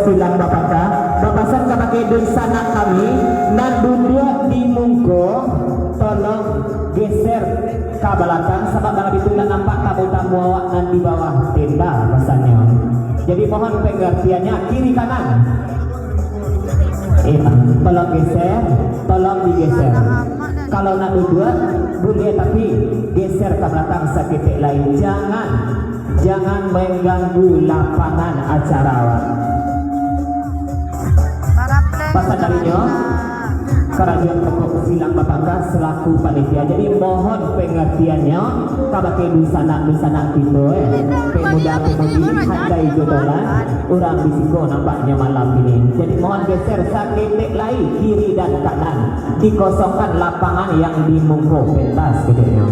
silang bapaka bapasan kapake dun sana kami nan duduk di mungko tolong geser ke belakang sebab kalau ditunda nampak tamu-tamu awak nan di bawah tenda pesannya. Jadi mohon pengertiannya kiri kanan. Tolong geser, tolong digeser. Kalau nak duduk boleh tapi geser ke belakang seketik lain. Jangan mengganggu lapangan acara awak. Pasal darinya kerajaan pokok silang bapaka selaku panitia. Jadi mohon pengertiannya kabake dusana kita pemuda-pemudi handai jodolan orang bisiko nampaknya malam ini. Jadi mohon geser seketik lain kiri dan kanan dikosongkan lapangan yang dimungko pentas gedenya.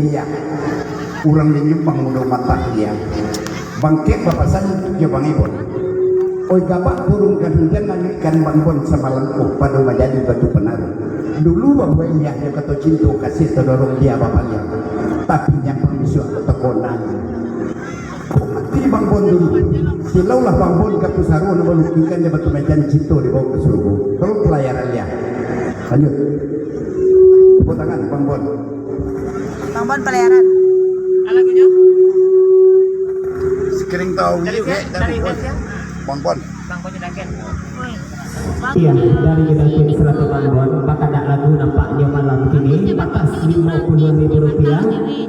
dia kurang menyumbang mudah mata dia bangkit bapasan ya bang Ibon oi gabak turun kan hujan kan bang Ibon semalam pada menjadi batu penaruh dulu bahwa iya dia kata cinta kasih terdorong dia bapaknya tapi yang permisu tekonan mati bang Ibon dulu silaulah bang Ibon ke Pusaru melukikan dia batu mejan cinta di bawah ke suruh kalau pelayaran dia lanjut tepuk tangan bang Ibon pelayaran lagunya sekering tahu dari Bang Bon. Bang Bon Jedaken. Iya, dari Jedaken Selatu Banggon, maka nak lagu nampaknya malam kini batas Rp50.000.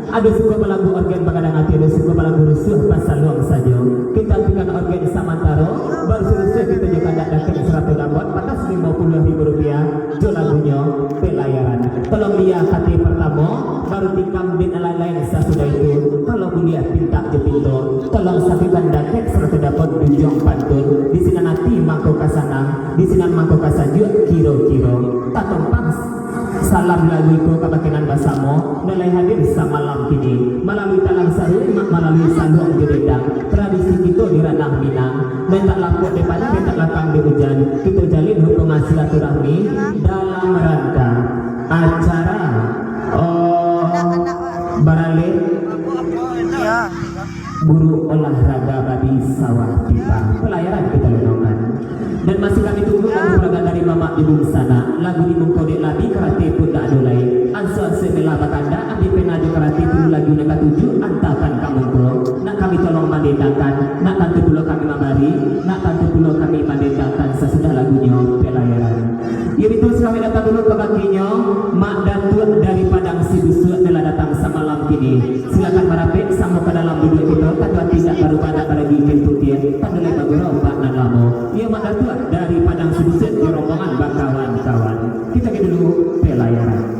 Ada suka lagu organ Bakadang Hati, ada suka lagu rusuh pasal luang saja. Kita tinggal organ Samantaro, baru selesai kita juga nak daken Selatu Banggon, batas Rp50.000. Jo lagunya pelayaran. Tolong lihat hati pertama, baru tikam din lain-lain sesudah itu. Kalau kuliah pinta jepito, tolong sapikan daken Selatu dapat dujong pantun. Di sini nanti mangko kasanang, di sini mangko kasaju kiro-kiro. Tak tempas salam lagu itu kebakinan basamo nilai hadir sama malam kini melalui talang saru melalui sanduang jededang tradisi kita di ranah Minang dan tak lapuk depan dan tak lakang di hujan kita jalin hubungan silaturahmi dalam rangka acara barale buru olahraga babi sawah pipa pelayaran kita lenongan dan masih kami tunggu lagu peragaan dari Mama Ibu sana lagu di mengkode labi karate pun tak ada lain ansur semela batanda adi penajo karate dulu lagu nak tujuh antakan kamu ko nak kami tolong mandendakan nak tantu pulau kami mabari nak tantu pulau kami mandendakan sesudah lagunya pelayaran ya itu kami datang dulu ke baginya mak datuk dari Padang Sibusu telah datang semalam kini silakan merapik sama ke dalam duduk kita tanpa tidak baru pada lagi kentutian tak boleh bagurau pak nan lamo ia mak datuk dari Padang Sibusu di rombongan kawan-kawan kita ke dulu pelayaran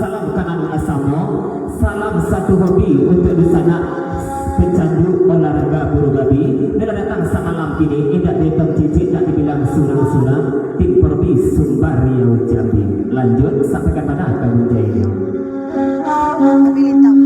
salam kanan asamo, salam satu hobi untuk di sana pecandu olahraga buru babi. Dan datang sa malam ini tidak dihitung cicit, tak dibilang surang-surang. Tim Perbi Sumbar Riau Jambi. Lanjut sampai ke mana kamu jahilnya? Tapi hitam.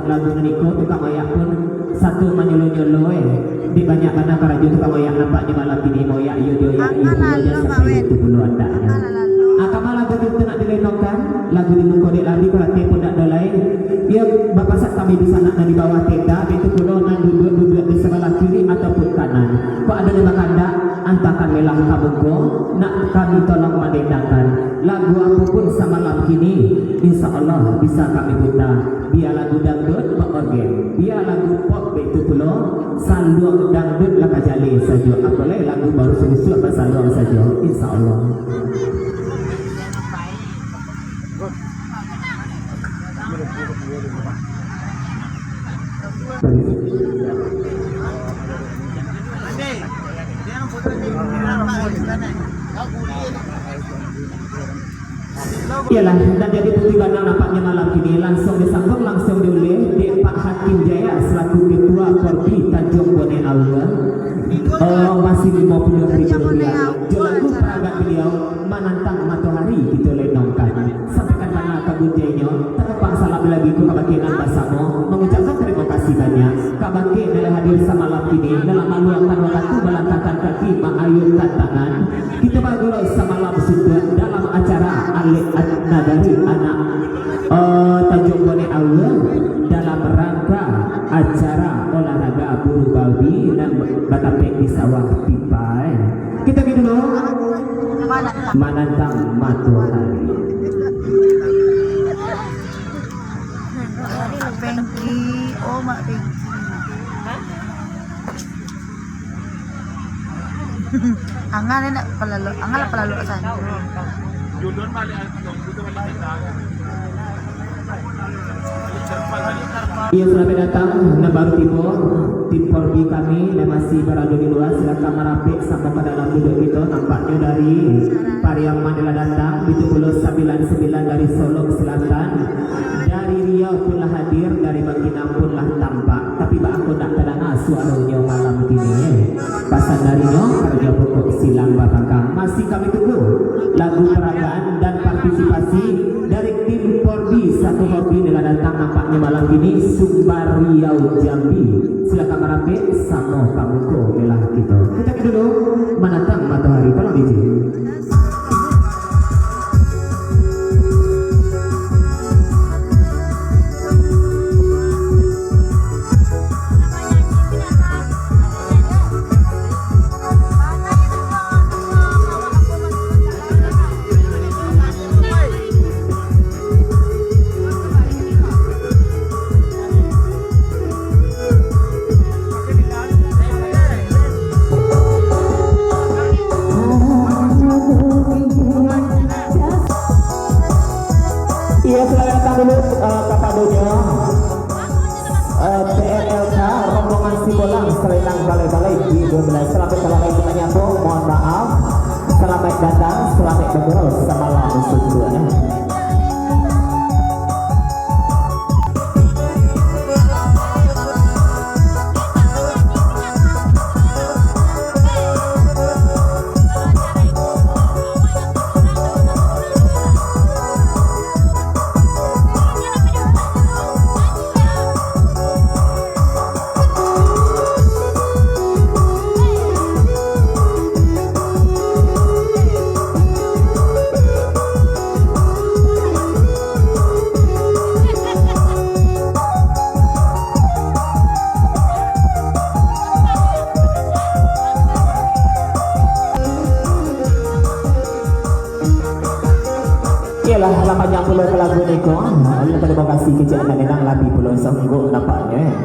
lagu meniko tukang oyak pun satu menyolo-nyolo di banyak mana keraju tukang oyak nampaknya malam ini moyak yo sampai itu dulu andaknya. Akama lagu itu nak dilenongkan lagu di mengkodek lari kerati pun tak ada lain. Ia bapak saat kami di sana dan di bawah tenda itu pulau nan duduk di sebelah kiri ataupun kanan. Kok ada lima kandak antakan melah kabungko nak kami tolong mendengarkan lagu apapun semalam kini insya Allah bisa kami putar. Biar lagu dangdut pak organ, biar lagu pop itu pulau saluang dangdut lah kajali saja. Apalagi lagu baru susu apa saluang saja insya Allah. Iyalah dan jadi bukti bandang nampaknya malam ini langsung disambung langsung diulih di Pak Hakim Jaya selaku ketua Korpi Tanjung Bone Aula. Masih 50 ribu rupiah. Lagu peragat beliau menantang matahari kita lenongkan. Sampaikan mana kabunjainya terkepang salam lagi ku kabakinan bersama mengucapkan terima kasih banyak. Kabaki adalah hadir semalam ini dalam meluangkan waktu melangkahkan kaki mengayunkan tangan. Kita bagulau semalam sudah dalam acara Alik Nagari anak Tanjung Bone Aula dalam rangka acara olahraga buru babi dan batapek di sawah pipa. Kita pergi dulu menantang matahari. Pengki, oh mak Pengki. Angal nak pelalu sana. Julun balik itu balik Ia selamat datang dan baru tiba tim Korbi kami dan masih berada di luar. Silakan merapik sampai pada dalam duduk kita. Nampaknya dari Pariaman telah datang itu pulau 99 dari Solo Selatan, dari Riau pun hadir, dari Bangkinang pun tampak. Tapi aku tak terdengar suaranya malam ini. Pasal darinya kerja pokok silang batangkang. Masih kami tunggu lagu peragaan dan partisipasi dari tim Korbi. Satu Korbi telah datang nampaknya malam ini Sumbar Riau Jambi. Silakan merapik sama kamu belah kita. Kita dulu menatang matahari. Tolong DJ. Iya, selamat datang dulu Kapadonya PNLK rombongan Sibolang Selenang Balai-Balai di 12. Selamat selamat kita nyambung, mohon maaf. Selamat datang, selamat bergerak semalam sesuatu. Iyalah lamanya pulau ke lagu ni ko. Allah terima kasih kejadian nenang labi pulau sanggup nampaknya.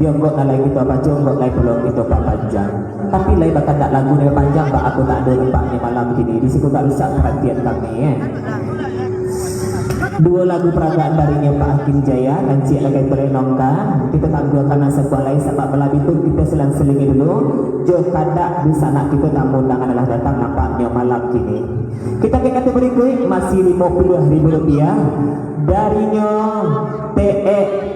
Dia enggak nalai kita baca enggak nalai pulau kita pak panjang. Tapi lai bakal tak lagu ni panjang pak aku tak ada nampaknya malam ini. Di situ tak rusak perhatian kami Dua lagu peragaan darinya Pak Hakim Jaya dan Cik Lagai Berenongkan. Kita tangguhkan sebuah lain sebab malam itu kita selang-selingi dulu. Jo kadak di sana kita tamu undangan adalah datang nampaknya malam kini. Kita ke kata berikut masih Rp50.000 darinya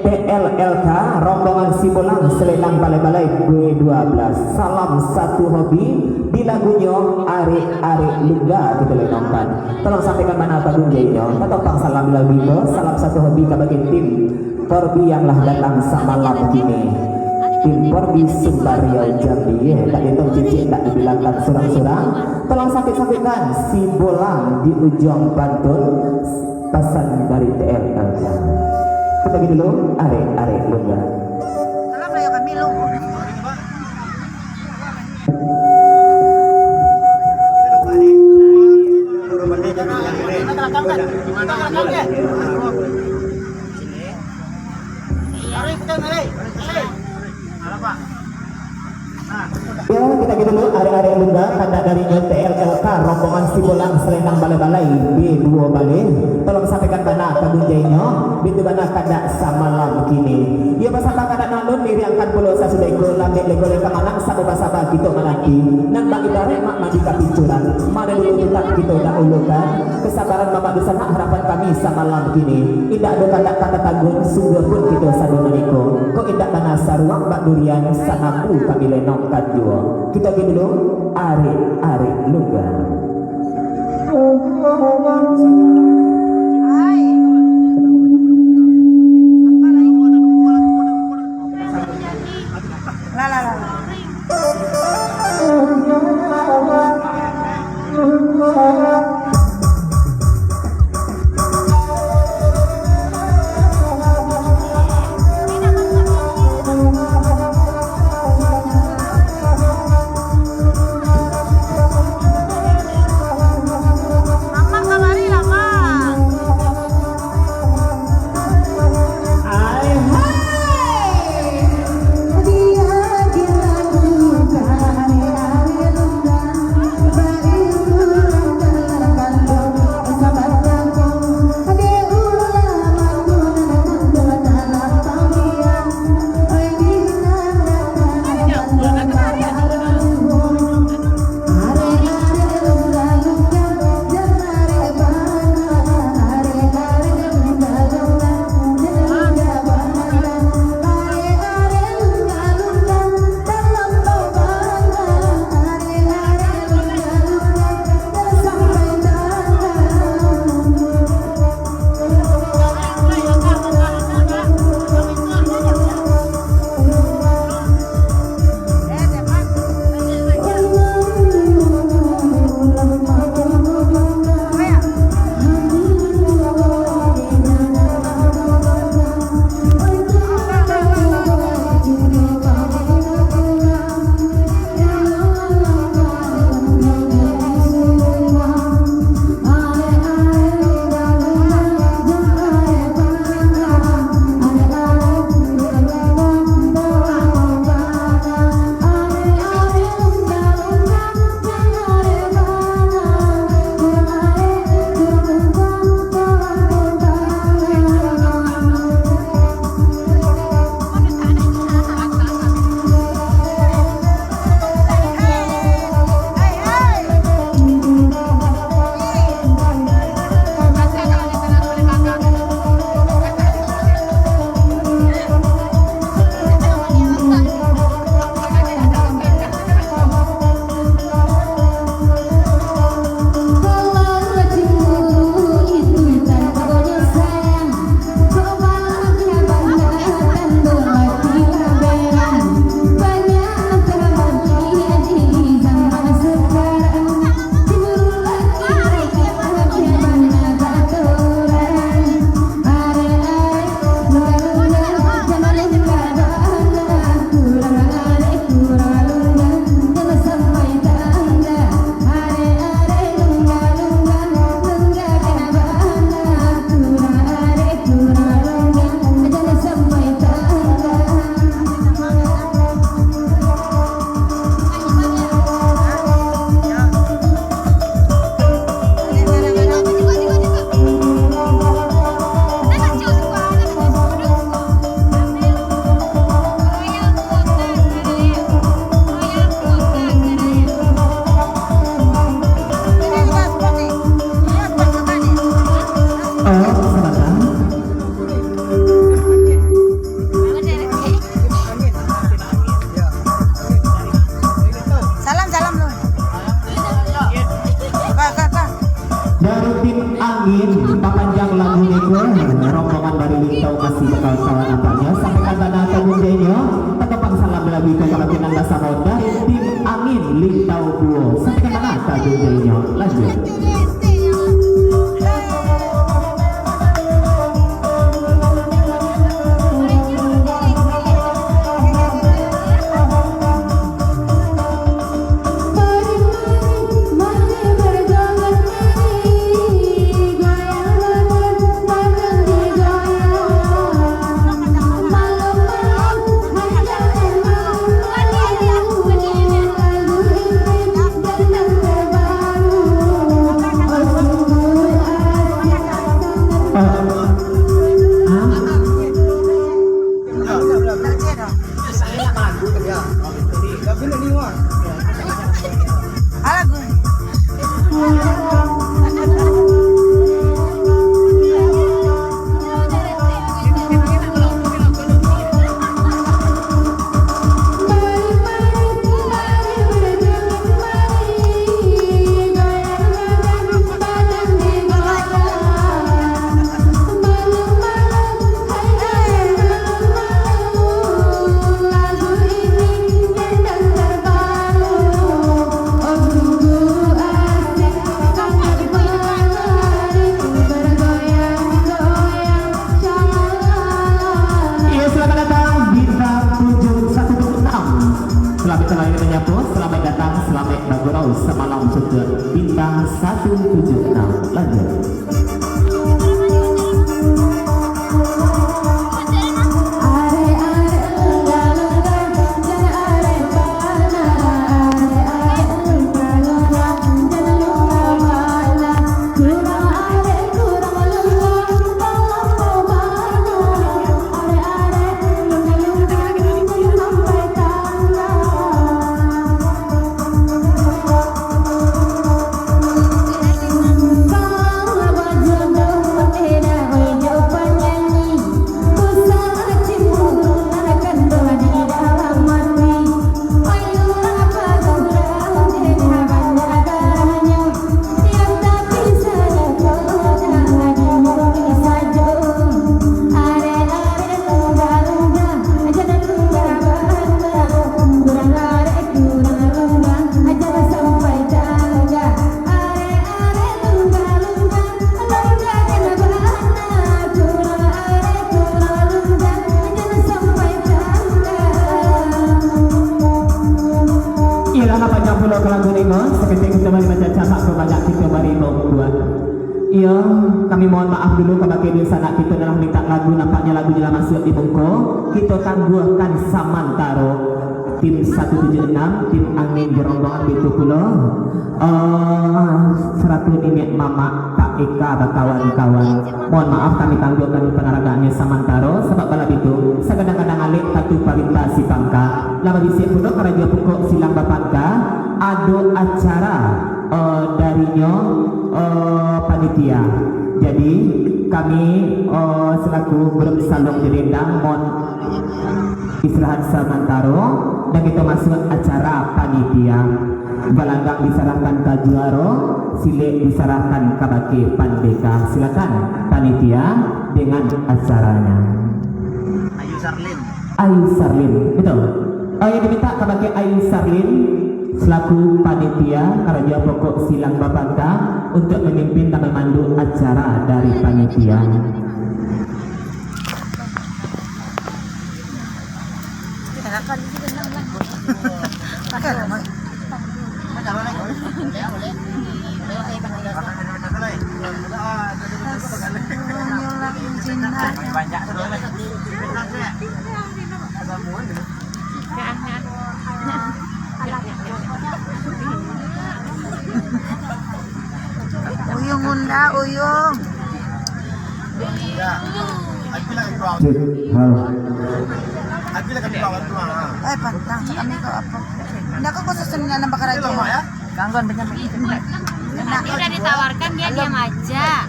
PLLK rombongan Sibolang Selenang Balai-Balai B12. Salam satu hobi di lagunya Arek-Arek Lungga kita lenongkan. Tolong sampaikan mana apa gunjainya. Kita topang salam lagu itu. Salam satu hobi ke bagian tim Porbi yang lah datang semalam kini. Tim Porbi Sumbariau Jambi, tak hitung cincin tak dibilangkan surang-surang. Tolong sakit-sakitkan si bolang di ujung pantun pesan dari TRL. Kita gitu dulu, are lungga. Alam na yung kami lo. Ya, kita gitu dulu, are lungga tanda dari TLLK rombongan si bolang selendang balai-balai B2 Bali. Tolong sampaikan kana kabunjainya bintu bana kada samalam kini. Ia pasapa kada nalun diriangkan pulau sasudeko lambe legole kamanang sababa-saba gitu manati. Nang bagi bare mak mandi kapincuran. Mana dulu kita gitu dahulukan kesabaran Bapak di sana harapan kami samalam kini. Indak ada kata-kata tagun sungguh pun gitu sadunaniko. Kok indak bana saruang Mbak Durian sanaku kami lenong kadua. Kita gini dulu, are lungga. Ay. Apa lagi? La. Mama kamari lama. rombongan dari Lintau masih bakal kawan nampaknya sampai kandana kebunjainya tetapang salam lagi ke kalau kinanda samoda tim angin Lintau Duo sampai kandana kebunjainya lanjut. Selamat datang, selamat bagurau semalam juga bintang 176 lanjut. Iya, kami mohon maaf dulu kepada desa anak kita dalam minta lagu nampaknya lagu jelas masuk di bungko. Kita tangguhkan Samantaro tim 176 tim angin gerombongan itu pulau. 100 ini mama Kak Eka dan kawan-kawan. Mohon maaf kami tangguhkan penaragaannya Samantaro sebab balap itu sekadang-kadang alik tatu palinta si pangka. Lama disiap pun keraja pokok silang bapangka ado acara darinya panitia. Jadi kami selaku grup Salong Direndang mohon istirahat Samantaro dan kita masuk acara panitia. Galanggang diserahkan ke Juaro, Silek diserahkan ke Baki Pandeka. Silakan panitia dengan acaranya. Ayu Sarlin, betul. Yang diminta ke Baki Ayu Sarlin selaku panitia Karaja Pokok Silang Bapangka untuk memimpin dan memandu acara dari panitia. Uyung unda, uyung. Pantang kami kau apa? Ndak kau khusus dengan nama karaja. Gangguan banyak. Nanti udah ditawarkan dia diam aja.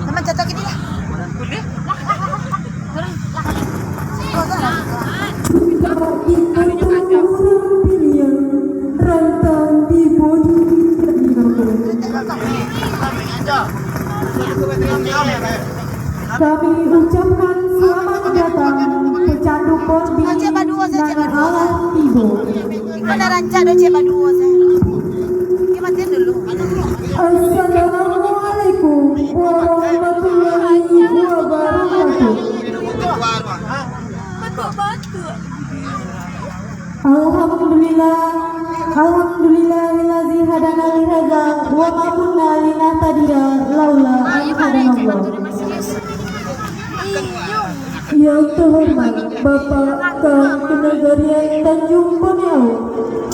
Teman jatuh gini lah. Boleh? Rantang di kami ucapkan selamat datang pecandu Korbin dan alam Ibu. Mana rancak do cek badu saya. Kita mati dulu. Assalamualaikum warahmatullahi wabarakatuh. Alhamdulillahillazi hadana li hadza wa ma kunna linahtadiya laula an hadanallah. Yang terhormat Bapak Kankenegarian Tanjung Borneo,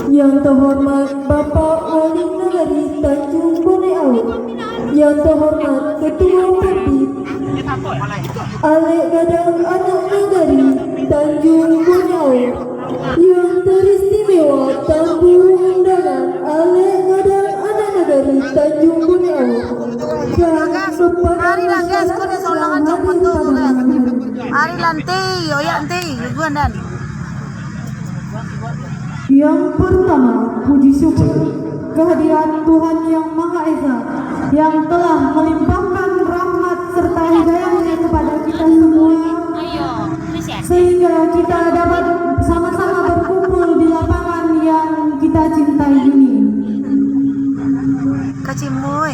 yang terhormat Bapak Wali Negari Tanjung Borneo, yang terhormat Ketua Perbid Alek Gadang Anak Negari Tanjung Borneo, yang teristimewa tamu undangan Alek Gadang Anak Negari Tanjung Borneo, dan Hari lang guys, ko na sa ulangan ng punto ko guys. Hari lanti, oyanti, yuguan dan. Yang pertama, puji syukur kehadiran Tuhan Yang Maha Esa yang telah melimpahkan rahmat serta hidayahnya kepada kita semua, sehingga kita dapat sama-sama berkumpul di lapangan yang kita cintai ini. Kacimoy.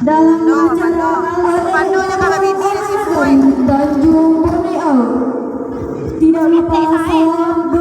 Dalam acara Pandonya kakak bibi di sini boy. Tanjung Borneo, tidak lupa salam